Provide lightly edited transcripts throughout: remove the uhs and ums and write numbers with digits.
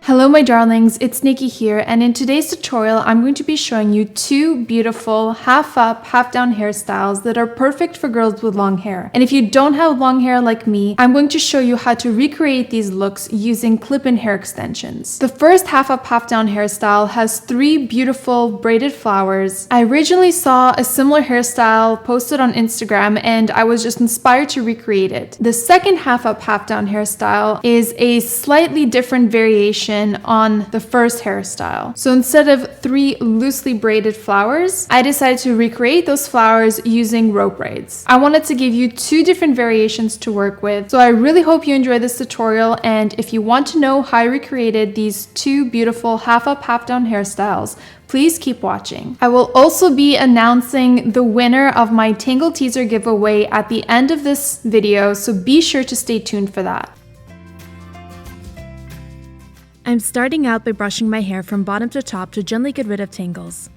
Hello my darlings, it's Niki here, and in today's tutorial I'm going to be showing you two beautiful half up, half down hairstyles that are perfect for girls with long hair. And if you don't have long hair like me, I'm going to show you how to recreate these looks using clip-in hair extensions. The first half up, half down hairstyle has three beautiful braided flowers. I originally saw a similar hairstyle posted on Instagram and I was just inspired to recreate it. The second half up, half down hairstyle is a slightly different variation on the first hairstyle. So instead of three loosely braided flowers, I decided to recreate those flowers using rope braids. I wanted to give you two different variations to work with, so I really hope you enjoy this tutorial, and if you want to know how I recreated these two beautiful half up, half down hairstyles, please keep watching. I will also be announcing the winner of my Tangle Teaser giveaway at the end of this video, so be sure to stay tuned for that. I'm starting out by brushing my hair from bottom to top to gently get rid of tangles.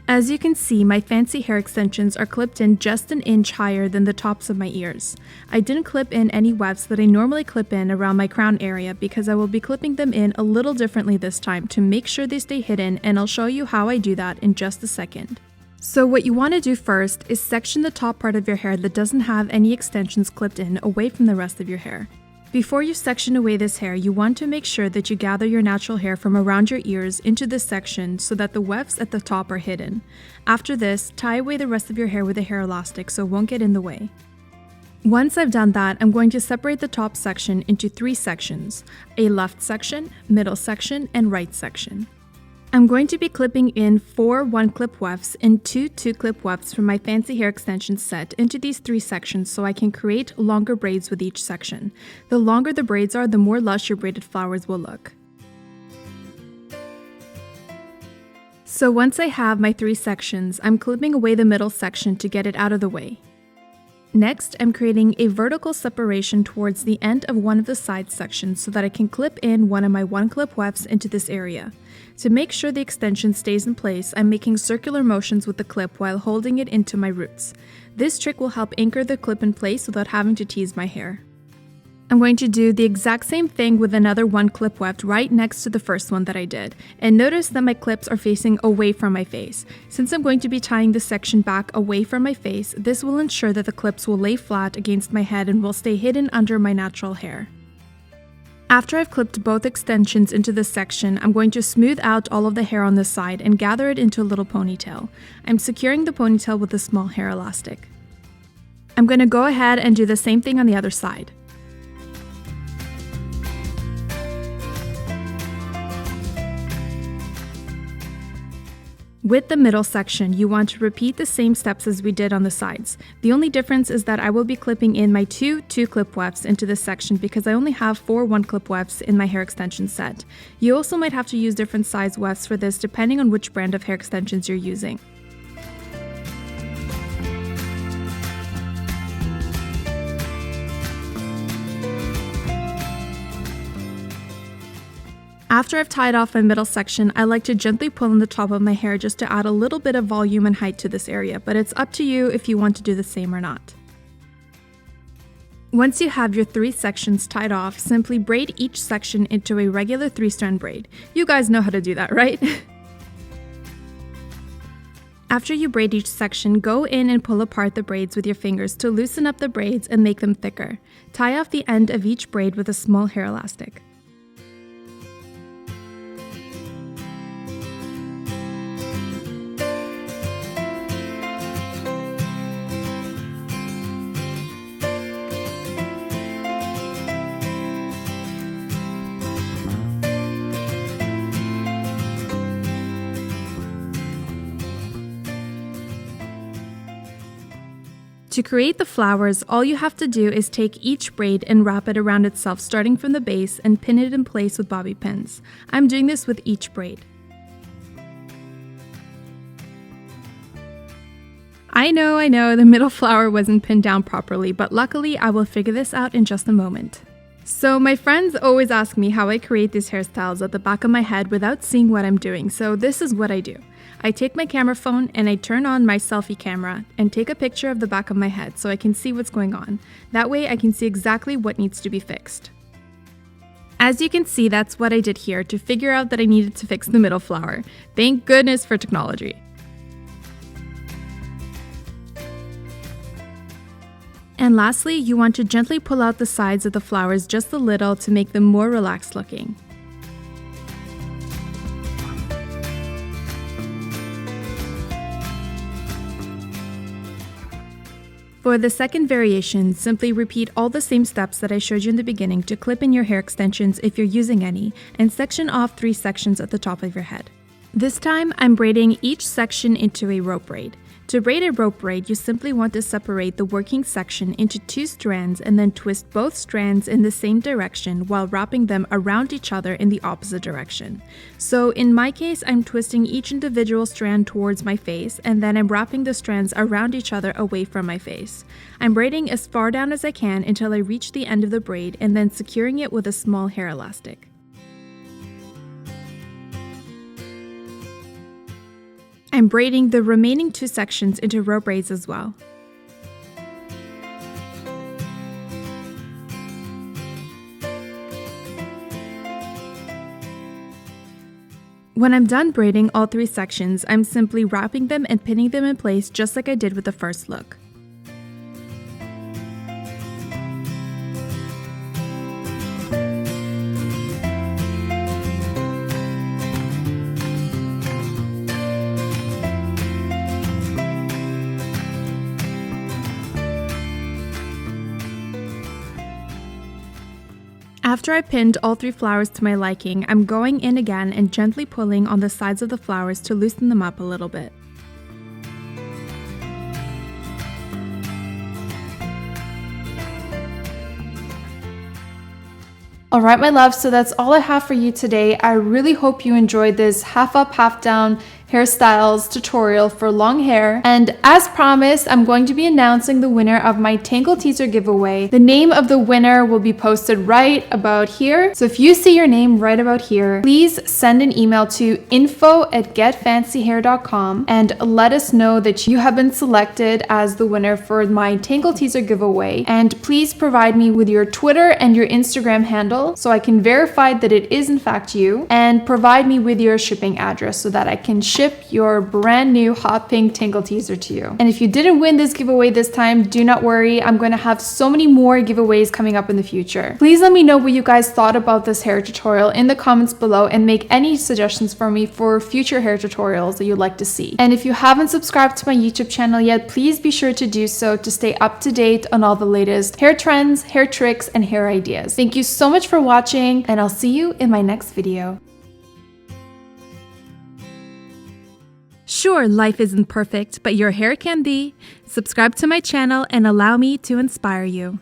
As you can see, my fancy hair extensions are clipped in just an inch higher than the tops of my ears. I didn't clip in any wefts that I normally clip in around my crown area because I will be clipping them in a little differently this time to make sure they stay hidden, and I'll show you how I do that in just a second. So what you want to do first is section the top part of your hair that doesn't have any extensions clipped in away from the rest of your hair. Before you section away this hair, you want to make sure that you gather your natural hair from around your ears into this section so that the wefts at the top are hidden. After this, tie away the rest of your hair with a hair elastic so it won't get in the way. Once I've done that, I'm going to separate the top section into three sections: a left section, middle section, and right section. I'm going to be clipping in 4 1-clip wefts and 2 2-clip wefts from my fancy hair extension set into these three sections so I can create longer braids with each section. The longer the braids are, the more lush your braided flowers will look. So once I have my three sections, I'm clipping away the middle section to get it out of the way. Next, I'm creating a vertical separation towards the end of one of the side sections so that I can clip in one of my 1-clip wefts into this area. To make sure the extension stays in place, I'm making circular motions with the clip while holding it into my roots. This trick will help anchor the clip in place without having to tease my hair. I'm going to do the exact same thing with another 1-clip weft right next to the first one that I did, and notice that my clips are facing away from my face. Since I'm going to be tying this section back away from my face, this will ensure that the clips will lay flat against my head and will stay hidden under my natural hair. After I've clipped both extensions into this section, I'm going to smooth out all of the hair on this side and gather it into a little ponytail. I'm securing the ponytail with a small hair elastic. I'm going to go ahead and do the same thing on the other side. With the middle section, you want to repeat the same steps as we did on the sides. The only difference is that I will be clipping in my 2 2-clip wefts into this section because I only have 4 1-clip wefts in my hair extension set. You also might have to use different size wefts for this depending on which brand of hair extensions you're using. After I've tied off my middle section, I like to gently pull on the top of my hair just to add a little bit of volume and height to this area, but it's up to you if you want to do the same or not. Once you have your 3 sections tied off, simply braid each section into a regular 3-strand braid. You guys know how to do that, right? After you braid each section, go in and pull apart the braids with your fingers to loosen up the braids and make them thicker. Tie off the end of each braid with a small hair elastic. To create the flowers, all you have to do is take each braid and wrap it around itself starting from the base and pin it in place with bobby pins. I'm doing this with each braid. I know, the middle flower wasn't pinned down properly, but luckily I will figure this out in just a moment. So my friends always ask me how I create these hairstyles at the back of my head without seeing what I'm doing, so this is what I do. I take my camera phone and I turn on my selfie camera and take a picture of the back of my head so I can see what's going on. That way I can see exactly what needs to be fixed. As you can see, that's what I did here to figure out that I needed to fix the middle flower. Thank goodness for technology. And lastly, you want to gently pull out the sides of the flowers just a little to make them more relaxed looking. For the second variation, simply repeat all the same steps that I showed you in the beginning to clip in your hair extensions if you're using any, and section off 3 sections at the top of your head. This time, I'm braiding each section into a rope braid. To braid a rope braid, you simply want to separate the working section into 2 strands and then twist both strands in the same direction while wrapping them around each other in the opposite direction. So in my case, I'm twisting each individual strand towards my face, and then I'm wrapping the strands around each other away from my face. I'm braiding as far down as I can until I reach the end of the braid and then securing it with a small hair elastic. I'm braiding the remaining 2 sections into rope braids as well. When I'm done braiding all 3 sections, I'm simply wrapping them and pinning them in place just like I did with the first look. After I pinned all 3 flowers to my liking, I'm going in again and gently pulling on the sides of the flowers to loosen them up a little bit. Alright my loves, so that's all I have for you today. I really hope you enjoyed this half up, half down hairstyles tutorial for long hair, and as promised, I'm going to be announcing the winner of my Tangle Teaser giveaway. The name of the winner will be posted right about here, so if you see your name right about here, please send an email to info@getfancyhair.com and let us know that you have been selected as the winner for my Tangle Teaser giveaway, and please provide me with your Twitter and your Instagram handle so I can verify that it is in fact you, and provide me with your shipping address so that I can ship your brand new hot pink Tangle Teaser to you. And if you didn't win this giveaway this time, do not worry, I'm going to have so many more giveaways coming up in the future. Please let me know what you guys thought about this hair tutorial in the comments below and make any suggestions for me for future hair tutorials that you'd like to see. And if you haven't subscribed to my YouTube channel yet, please be sure to do so to stay up to date on all the latest hair trends, hair tricks, and hair ideas. Thank you so much for watching, and I'll see you in my next video. Sure, life isn't perfect, but your hair can be. Subscribe to my channel and allow me to inspire you.